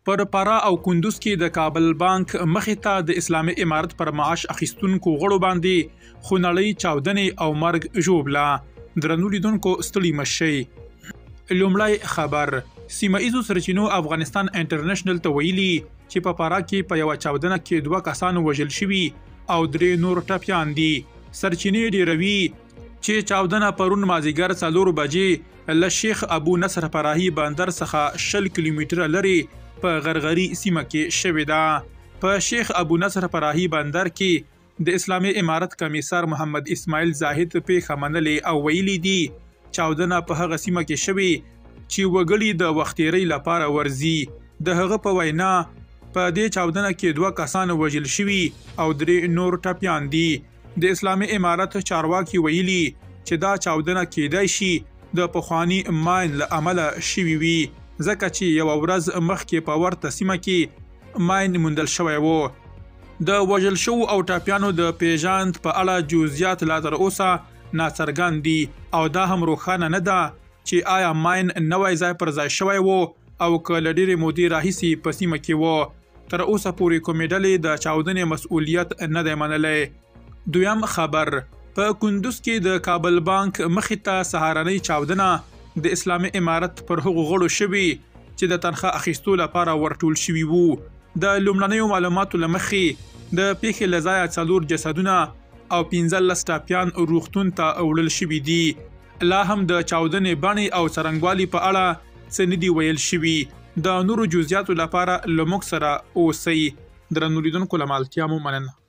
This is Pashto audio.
پر فرا او کندوز کې د کابل بانک مخې ته د اسلامي امارت پر معاش اخیستونکو غړو باندې خونړۍ چاودنې او مرګ ژوبله. درنو لیدونکو ستړي مشئ. لومړی خبر. سیمه ایزو سرچینو افغانستان انټرنیشنل ته ویلي چې په فرا کې په یوه چاودنه کې 2 کسان وژل شوي او 3 نور ټپیان دي. سرچینې ډیروي چې چاودنه پرون مازیګر 4 بجې له شیخ ابو نصر فراهي بندر څخه 10 کیلومتره لري په غرغري سیمه کې شوې ده. په شیخ ابو نصر فراهي بندر کې د اسلامي امارت کمیسر محمد اسماعیل زاهد پیښه منلې او ویلي دي چاودنه په هغه سیمه کې شوې چې وګړي د وختیرۍ لپاره ورځي. د هغه په وینا په دې چاودنه کې 2 کسان وژل شوي او 3 نور ټپیان دي. د اسلامي امارت چارواکي ویلي چې دا چاودنه کېدای شي د پخواني ماین له امله شوي وي، ځکه چې یو ورځ مخکې په ورته سیمه کې ماین موندل شوی و. د وژل شوو او ټپیانو د پیژند په اړه جزئیات لا تر اوسه ناڅرګند دي او دا هم روښانه نه ده چې آیا ماین نوی ځای پر ځای شوی و او که له ډېرې مودې راهیسې په سیمه کې و. تر اوسه پورې کومې ډلې د چاودنې مسؤلیت نه دی منلی. دویم خبر. په کندوز کې د کابل بانک مخې ته سهارنۍ چاودنه د اسلامي امارت پر هغو غړو شوي چې د تنخواه اخیستو لپاره ورټول شوي وو. د لومړنیو معلوماتو له مخې د پیښې له ځایه 4 جسدونه او 15 ټپیان روغتون ته وړل شوي دي. لا هم د چاودنې بڼې او څرنګوالي په اړه څه نه دي ویل شوي. د نورو جزئیاتو لپاره له موږ سره اوسئ. درنو لیدونکو له مالتیا مو مننه.